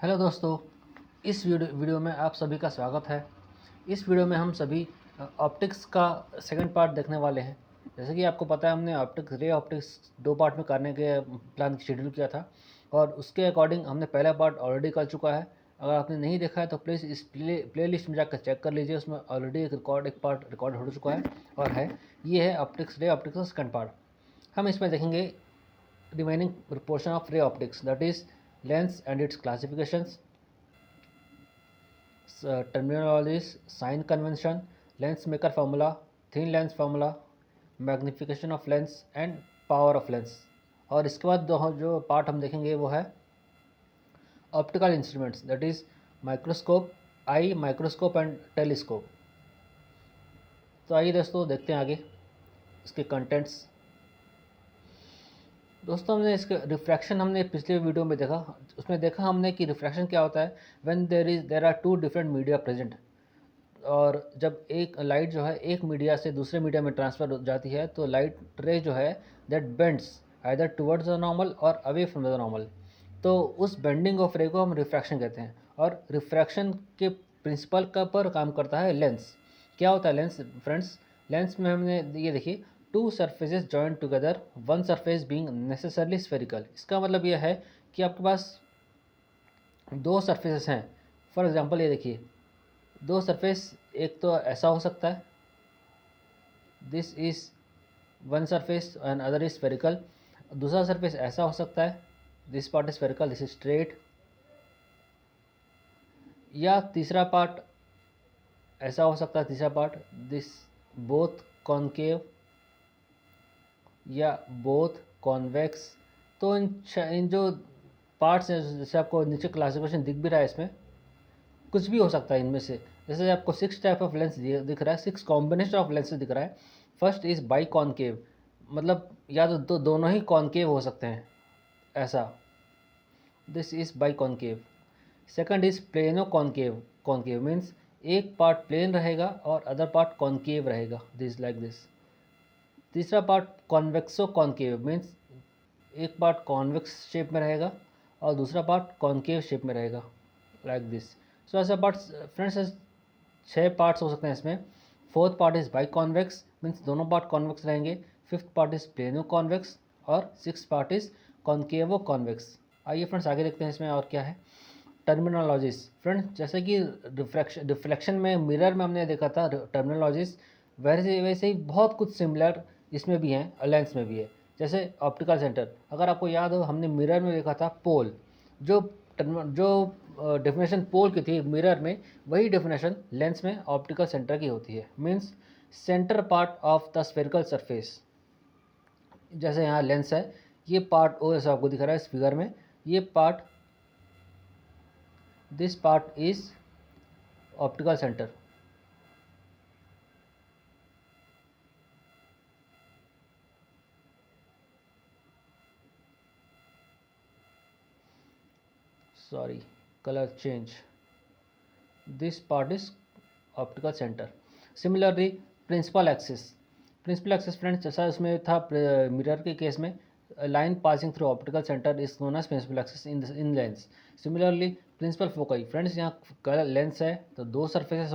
Hello दोस्तों, इस video में आप सभी का स्वागत है। इस वीडियो में हम सभी ऑप्टिक्स का सेकंड पार्ट देखने वाले हैं। जैसे कि आपको पता है, हमने रे ऑप्टिक्स 2 पार्ट में करने के प्लान शेड्यूल किया था और उसके अकॉर्डिंग हमने पहला पार्ट ऑलरेडी कर चुका है। अगर आपने नहीं देखा है तो प्लीज़ इस प्लेलिस्ट में जाकर चेक कर लीजिए। उसमें ऑलरेडी एक पार्ट रिकॉर्ड हो चुका है और ये है रे ऑप्टिक्स का सेकंड पार्ट। हम इसमें देखेंगे remaining portion of ray optics, that is lens and its classifications, terminologies, sign convention, lens maker formula, thin lens formula, magnification of lens and power of lens। और इसके बाद जो part हम देखेंगे वो है optical instruments, that is microscope, I microscope and telescope. तो आइए दोस्तों देखते हैं आगे इसके कंटेंट्स। दोस्तों, हमने इसके रिफ्रैक्शन हमने पिछले वीडियो में देखा। उसमें देखा हमने कि रिफ्रैक्शन क्या होता है when there are two different media present. और जब एक लाइट जो है एक मीडिया से दूसरे मीडिया में ट्रांसफ़र हो जाती है तो लाइट रे जो है that bends either towards the normal और अवे फ्रॉम द नॉर्मल। तो उस बेंडिंग ऑफ रे को हम रिफ्रैक्शन कहते हैं। और रिफ्रैक्शन के प्रिंसिपल का पर काम करता है लेंस। क्या होता है लेंस फ्रेंड्स? लेंस में हमने ये देखिए, to surfaces joint together, one surface being necessarily spherical. इसका मतलब यह है कि आपके पास दो सरफेसेस हैं। फॉर एग्जांपल ये देखिए, दो सरफेस, एक तो ऐसा हो सकता है, this is one surface and other is spherical. दूसरा सरफेस ऐसा हो सकता है, this part is spherical, this is straight. या तीसरा पार्ट ऐसा हो सकता है, तीसरा पार्ट दिस बोथ कॉनकेव या बोथ कॉन्वेक्स। तो इन जो पार्ट्स हैं, जैसे आपको नीचे क्लासिफिकेशन दिख भी रहा है, इसमें कुछ भी हो सकता है इनमें से। जैसे आपको 6 टाइप ऑफ लेंस दिख रहा है, 6 कॉम्बिनेशन ऑफ लेंस दिख रहा है। फर्स्ट इज बाई कॉनकेव, मतलब या तो दोनों ही कॉनकेव हो सकते हैं, ऐसा, this is by concave. Second is plano concave, concave means एक पार्ट प्लेन रहेगा और अदर पार्ट कॉनकेव रहेगा, दिस लाइक दिस। तीसरा पार्ट कॉन्वेक्सो कॉनकेव मीन्स एक पार्ट कॉन्वेक्स शेप में रहेगा और दूसरा पार्ट कॉनकेव शेप में रहेगा, लाइक दिस। सो ऐसा पार्ट्स फ्रेंड्स 6 पार्ट्स हो सकते हैं इसमें। Fourth part is biconvex means दोनों पार्ट कॉन्वेक्स रहेंगे। Fifth part is plano convex और six part is concavo convex. आइए फ्रेंड्स आगे देखते हैं इसमें और क्या है। टर्मिनोलॉजीज फ्रेंड्स, जैसे कि रिफ्लेक्शन में मिरर में हमने देखा था टर्मिनोलॉजीज, वैसे ही बहुत कुछ सिमिलर इसमें भी हैं, लेंस में भी है। जैसे ऑप्टिकल सेंटर, अगर आपको याद हो हमने मिरर में देखा था पोल। जो डेफिनेशन पोल की थी मिरर में, वही डेफिनेशन लेंस में ऑप्टिकल सेंटर की होती है, means centre part of the spherical surface. जैसे यहाँ लेंस है, ये पार्ट ओ जैसा आपको दिख रहा है इस फिगर में, ये part, this part is optical centre. Sorry, colour change, this part is optical centre. Similarly principal axis friends, जैसा इसमें था मिरर के केस में, line passing through optical centre is known as principal axis in lens. Similarly principal foci friends, यहाँ lens है तो दो surfaces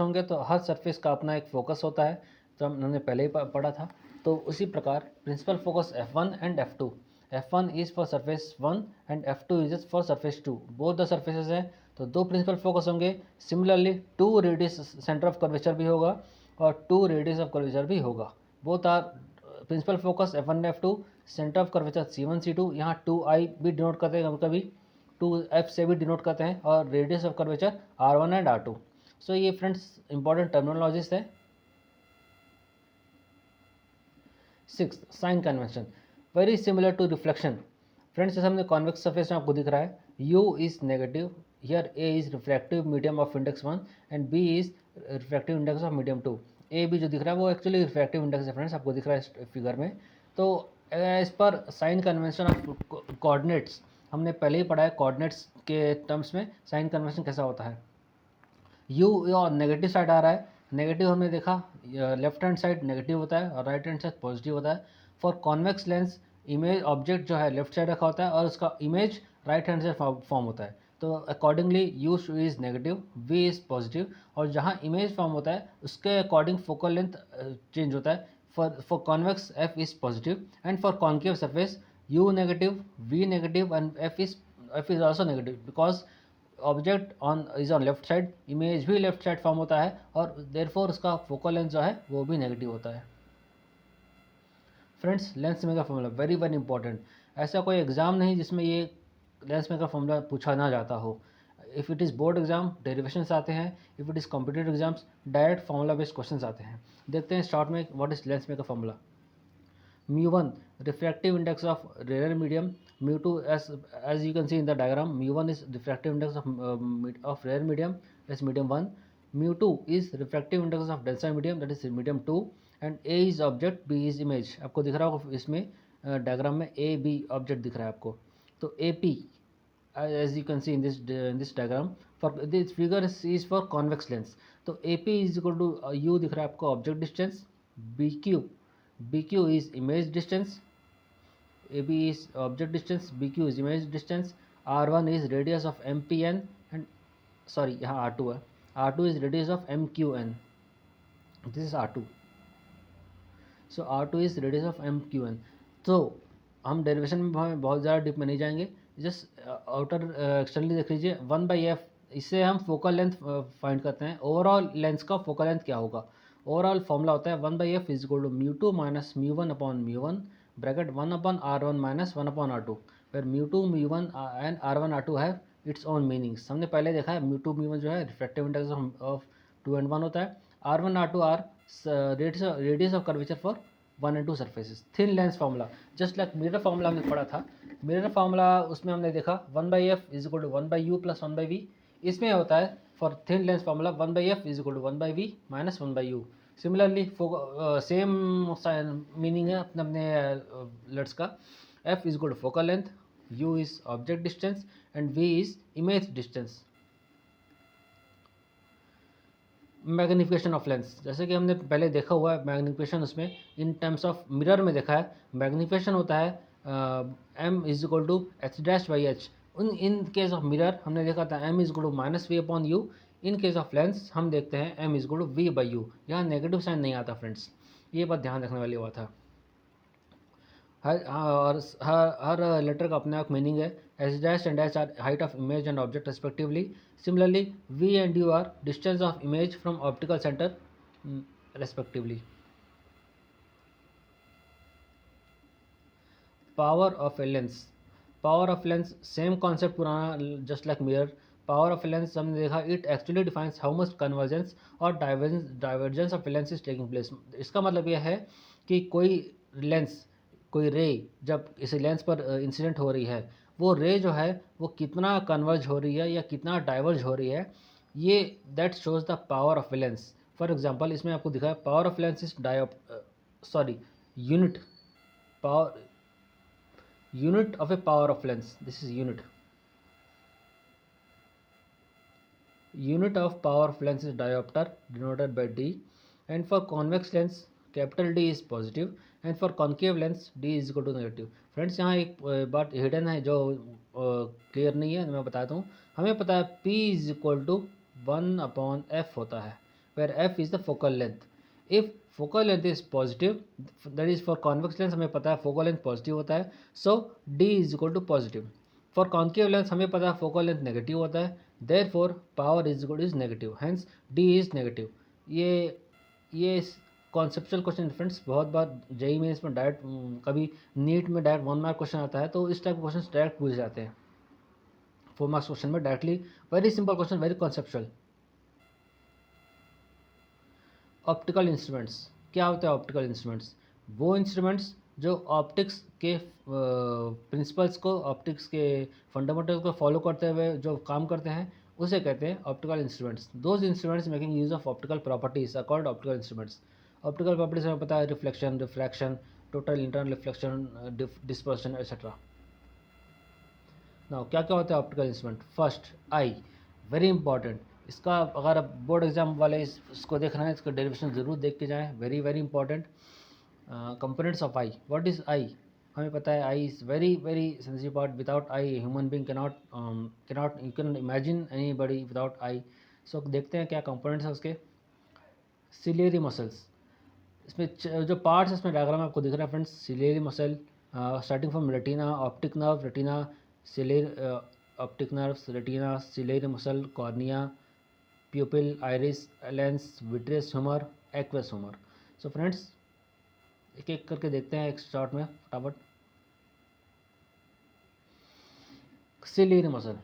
होंगे तो हर सरफेस का अपना एक फोकस होता है, तो हमने पहले ही पढ़ा था। तो उसी प्रकार principal focus F1 and F2। F1 is for surface 1 and F2 is for surface 2। Both the surfaces हैं तो दो प्रिंसिपल फोकस होंगे। Similarly 2 radius centre of curvature भी होगा और 2 रेडियस ऑफ कर्वेचर भी होगा। Both are principal focus F1 and F2, centre of curvature C1 C2। यहाँ 2I भी डिनोट करते हैं, कभी कभी 2F से भी डिनोट करते हैं, और radius of curvature R1 and R2। So ये फ्रेंड्स इंपॉर्टेंट टर्मिनोलॉजीज है। 6 sign convention, very similar to reflection friends. जैसे हमने कॉन्वेक्स सरफेस में आपको दिख रहा है, U is negative, here A is refractive medium of index 1 and B is refractive index of medium 2। A B जो दिख रहा है वो एक्चुअली रिफ्रैक्टिव इंडेक्स है फ्रेंड्स, आपको दिख रहा है इस फिगर में। तो इस पर साइन कन्वेंशन ऑफ कोऑर्डिनेट्स हमने पहले ही पढ़ा है। कोऑर्डिनेट्स के टर्म्स में साइन कन्वेंशन कैसा होता है। यू और नेगेटिव साइड आ रहा है, नेगेटिव हमने देखा, लेफ्ट हैंड साइड नेगेटिव होता है और राइट हैंड साइड पॉजिटिव होता है। For convex lens, image object जो है लेफ्ट साइड रखा होता है और उसका इमेज राइट हैंड से फॉर्म होता है, तो accordingly u is negative, v is positive, और जहाँ इमेज फॉर्म होता है उसके अकॉर्डिंग फोकल लेंथ चेंज होता है। For convex f is positive and for concave surface u negative, v negative and f is also negative, because object is on left side, image भी left side form होता है, और therefore उसका focal length जो है वो भी negative होता है। Friends, lens maker formula very very important. ऐसा कोई एग्ज़ाम नहीं जिसमें ये लेंस मेकर फॉर्मूला पूछा ना जाता हो। If it is board exam derivations आते हैं, if it is competitive exams direct formula based questions आते हैं। देखते हैं स्टार्ट में what is lens maker formula. mu1 refractive index of rare medium, mu2 as you can see in the diagram, mu1 is refractive index of rare medium, that's medium 1, mu2 is refractive index of denser medium, that is medium 2, and a is object, b is image। आपको दिख रहा होगा इसमें diagram में a b object दिख रहा है आपको। तो AP as you can see in this diagram, for this figure is for convex lens, तो AP is equal to u दिख रहा है आपको object distance, BQ is image distance, AB is object distance, BQ is image distance, R1 is radius of MPN and sorry यहाँ R2 है, R2 is radius of MQN, this is R2, so R2 is radius of MQN। तो हम derivation में बहुत ज़्यादा dip में नहीं जाएंगे, जस्ट आउटर एक्सटर्नली देख लीजिए 1/f, इससे हम फोकल लेंथ फाइंड करते हैं। ओवरऑल लेंस का फोकल लेंथ क्या होगा, ओवरऑल फॉर्मूला होता है 1/f is equal to mu2 minus mu1 upon mu1 bracket 1/r1 minus 1/r2, where mu2 mu1 and r1 r2 have its own meanings. हमने पहले देखा है mu2 mu1 जो है रिफ्रैक्टिव इंडेक्स ऑफ 2 and 1 होता है, r1 r2 are radius of curvature for 1 and 2 surfaces. Thin lens formula just like mirror formula हमने पढ़ा था, मिरर फार्मूला उसमें हमने देखा 1/f is equal to 1/u plus 1/v, इसमें होता है for thin lens formula 1/f is equal to 1/v minus 1/u। Similarly same meaning है अपने अपने लेट्स का, f is equal to focal length, u is object distance and v is image distance. Magnification of lens, जैसे कि हमने पहले देखा हुआ है मैग्निफिकेशन, उसमें इन टर्म्स ऑफ मिरर में देखा है, मैग्निफिकेशन होता है m is equal to h dash by h। In case of mirror हमने देखा था m is equal to minus v upon u, in case of lens हम देखते हैं m is equal to v by u. यहाँ negative sign नहीं आता friends, ये बात ध्यान रखने वाली बात है। हर लेटर का अपना एक मीनिंग है, H dash and H are height of image and object respectively. Similarly V and U are distance of image from optical centre respectively. Power of a lens, power of lens same concept पुराना, just like mirror. Power of lens हमने देखा, it actually defines how much convergence और divergence of lens is taking place. इसका मतलब यह है कि कोई लेंस, कोई रे जब इस लेंस पर इंसिडेंट हो रही है, वो रे जो है वो कितना कन्वर्ज हो रही है या कितना डाइवर्ज हो रही है, ये that shows the power of lens. For example इसमें आपको दिखा है power of lens is unit power, unit of a power of lens, this is unit of power of lens is diopter denoted by d, and for convex lens capital D is positive and for concave lens D is equal to negative। Friends यहाँ एक बात hidden है जो clear नहीं है, मैं बताता हूँ। हमें पता है P is equal to 1/f होता है, where f is the focal length. If focal length is positive, that is for convex lens हमें पता है फोकल लेंथ पॉजिटिव होता है, so d is equal to positive. For concave lens हमें पता है फोकल लेंथ नेगेटिव होता है, therefore power is equal is negative, hence d is negative. ये कॉन्सेप्चुअल क्वेश्चन फ्रेंड्स बहुत बार जेई में इसमें डायरेक्ट, कभी नीट में डायरेक्ट 1 मार्क क्वेश्चन आता है, तो इस टाइप के क्वेश्चन डायरेक्ट पूछ जाते हैं 4 मार्क्स क्वेश्चन में directly. Very simple question, very conceptual. Optical instruments, क्या होता है ऑप्टिकल इंस्ट्रूमेंट्स? वो इंस्ट्रूमेंट्स जो ऑप्टिक्स के प्रिंसिपल्स को, ऑप्टिक्स के फंडामेंटल को फॉलो करते हुए जो काम करते हैं, उसे कहते हैं optical instruments. Those instruments making use of optical properties are called optical instruments. Optical properties हमें पता है reflection, refraction, total internal reflection, dispersion etcetera. Now क्या क्या होता है ऑप्टिकल इंस्ट्रूमेंट? फर्स्ट आई, वेरी इंपॉर्टेंट। इसका अगर आप बोर्ड एग्जाम वाले इसको देखना है, इसका डेरिवेशन ज़रूर देख के जाएं, very very important. Components of eye, what is eye? हमें पता है eye is very very sensitive part. Without eye human being cannot you can imagine anybody without eye. So देखते हैं क्या कंपोनेंट्स हैं उसके. सिलियरी मसल्स, इसमें जो पार्ट्स इसमें डायग्राम आपको दिख रहा है friends. Ciliary muscle starting from retina, optic nerve, retina, ciliary optic nerves, retina, ciliary muscle, cornea, pupil, iris, lens, vitreous humour, aqueous humour. So friends एक एक करके देखते हैं एक शॉट में फटाफट. Ciliary muscle,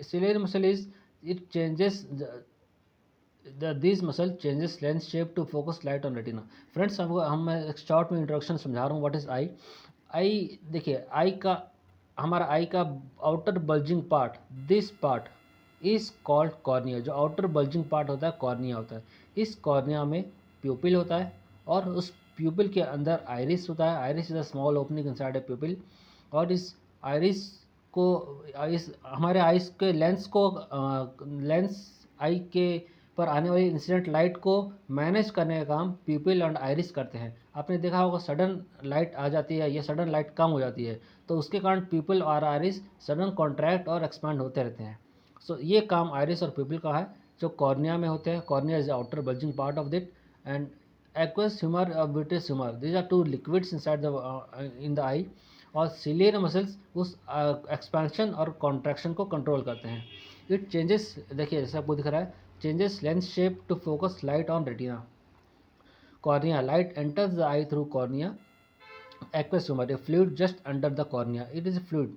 ciliary muscle is it changes this muscle changes lens shape to focus light on retina. Friends हम एक शॉर्ट में इंट्रोडक्शन समझा रहा हूँ व्हाट इज आई. आई देखिए, आई का हमारा आई का outer bulging part, this part is called cornea. जो आउटर बल्जिंग पार्ट होता है कॉर्निया होता है. इस कॉर्निया में प्यूपिल होता है और उस प्यूपिल के अंदर आइरिस होता है. Iris is a small opening inside a प्यूपिल. और इस आइरिस को इस हमारे आइस के लेंस को लेंस आई के पर आने वाली इंसिडेंट लाइट को मैनेज करने का काम प्यूपिल एंड आइरिस करते हैं. आपने देखा होगा सडन लाइट आ जाती है या सडन लाइट कम हो जाती है तो उसके कारण प्यूपिल और आइरिस सडन कॉन्ट्रैक्ट और एक्सपांड होते रहते हैं. सो ये काम आइरिस और प्यूपिल का है जो कॉर्निया में होते हैं. Cornea is the outer bulging part of that. And aqueous humour और vitreous humour, these are two liquids inside the in the eye. और सिलियर मसल्स उस एक्सपेंशन और कॉन्ट्रैक्शन को कंट्रोल करते हैं. इट चेंजेस, देखिए जैसे आपको दिख रहा है, changes lens shape to focus light on retina. Cornea, light enters the eye through cornea. Aqueous humor, a fluid just under the cornea. It is a fluid.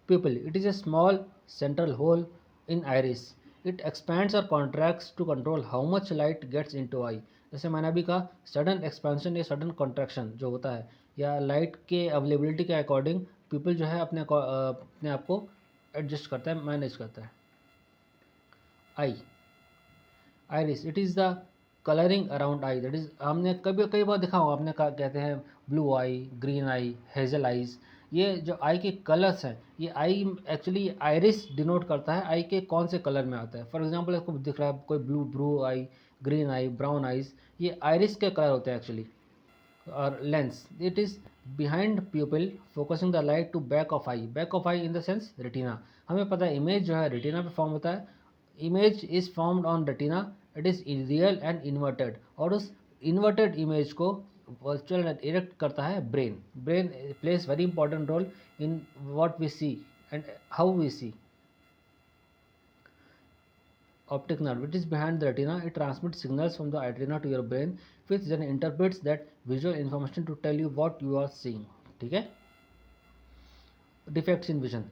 Pupil, it is a small central hole in iris. It expands or contracts to control how much light gets into eye. जैसे मैंने अभी कहा, sudden expansion या sudden contraction जो होता है या light के अवेलेबिलिटी के अकॉर्डिंग पीपल जो है अपने आप को एडजस्ट करता है, मैनेज करता है. Eye, iris, it is the colouring around eye. That is हमने कई बार देखा होगा, आपने कहते हैं blue eye, green eye, hazel eyes. ये जो आई के कलर्स हैं, ये आई एक्चुअली आइरिस डिनोट करता है आई के कौन से कलर में आता है. फॉर एग्जांपल आपको दिख रहा है कोई blue eye, green eye, brown eyes, ये आइरिस के कलर होते हैं एक्चुअली. और lens, it is behind pupil focusing the light to back of eye. Back of eye in the sense retina. हमें पता है इमेज जो है रेटिना पे फॉर्म होता है. Image is formed on retina. It is real and inverted. और उस इन्वर्टेड इमेज को वर्चुअल इरेक्ट करता है brain. Brain plays very important role in what we see and how we see. Optic nerve, it is behind the retina. It transmits signals from the retina to your brain, which then interprets that visual information to tell you what you are seeing. ठीक है. Defects in vision.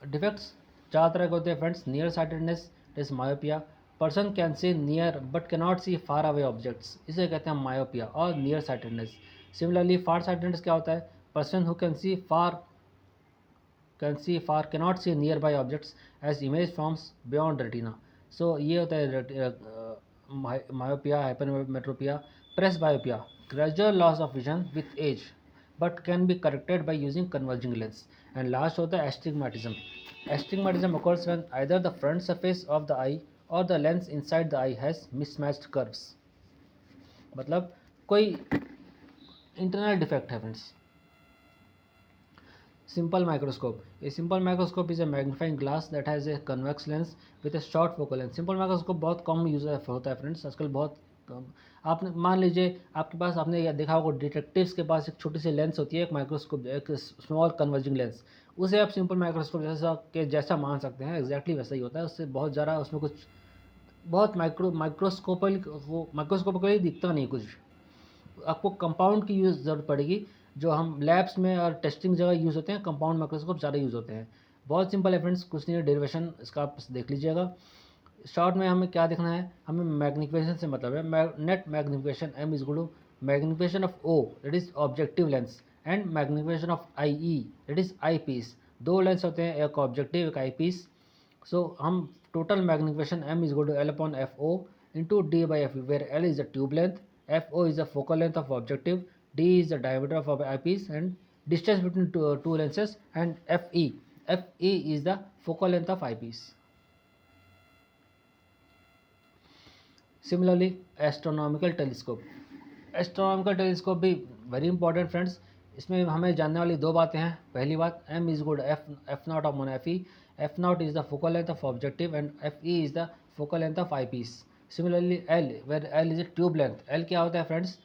Defects चार तरह के होते हैं friends. Near sightedness, it is myopia. Person can see near but can not see far away objects, इसे कहते हैं मायोपिया और near sightedness. Similarly far sightedness क्या होता है? Person who can see far can not see nearby objects as image forms beyond retina. So ये होता है myopia, hypermetropia. Presbyopia, gradual loss of vision with age but can be corrected by using converging lens. And last होता है astigmatism. Astigmatism occurs when either the front surface of the eye or the lens inside the eye has mismatched curves. मतलब कोई internal defect है friends. Simple microscope. A simple microscope is a magnifying glass that has a convex lens with a short focal length. Simple microscope बहुत कम use होता है friends आजकल, बहुत कम. आपने मान लीजिए आपके पास, आपने देखा होगा डिटेक्टिव्स के पास एक छोटी सी लेंस होती है, एक माइक्रोस्कोप, एक स्मॉल कन्वर्जिंग लेंस. उसे आप सिंपल माइक्रोस्कोप जैसा मान सकते हैं. एग्जैक्टली वैसा ही होता है. उससे बहुत ज़्यादा उसमें कुछ बहुत माइक्रोस्कोपिकली दिखता नहीं कुछ. आपको कंपाउंड की यूज़ ज़रूरत पड़ेगी. जो हम लैब्स में और टेस्टिंग जगह यूज़ होते हैं, कंपाउंड माइक्रोस्कोप ज़्यादा यूज़ होते हैं. बहुत सिंपल है फ्रेंड्स, कुछ नहीं है, डेरिवेशन इसका आप देख लीजिएगा. शॉर्ट में हमें क्या देखना है, हमें मैग्निफिकेशन से मतलब है. Net magnification m is good magnification of o, that is objective lens, and magnification of eye e, that is eyepiece. दो लेंस होते हैं, एक ऑब्जेक्टिव एक आई पीस. सो हम total magnification m is good l upon f o into d by f, where l is the tube length, f o is the focal length of objective, d is the diameter of eyepiece, and distance between two lenses, and fe is the focal length of eyepiece. Similarly, astronomical telescope भी very important friends. इसमें हमें जानने वाली दो बातें हैं। पहली बात, m is good f naught of f e, f naught is the focal length of objective and f e is the focal length of eyepiece. Similarly l, where l is a tube length, l क्या होता है friends,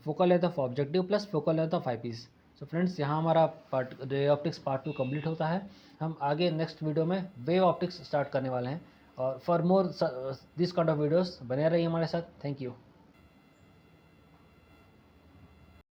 focal length of objective plus focal length of eyepiece. So friends, यहाँ हमारा part ray optics part 2 complete होता है। हम आगे next video में वेव ऑप्टिक्स स्टार्ट करने वाले हैं। और for more this kind of videos बने रहिए हमारे साथ। Thank you.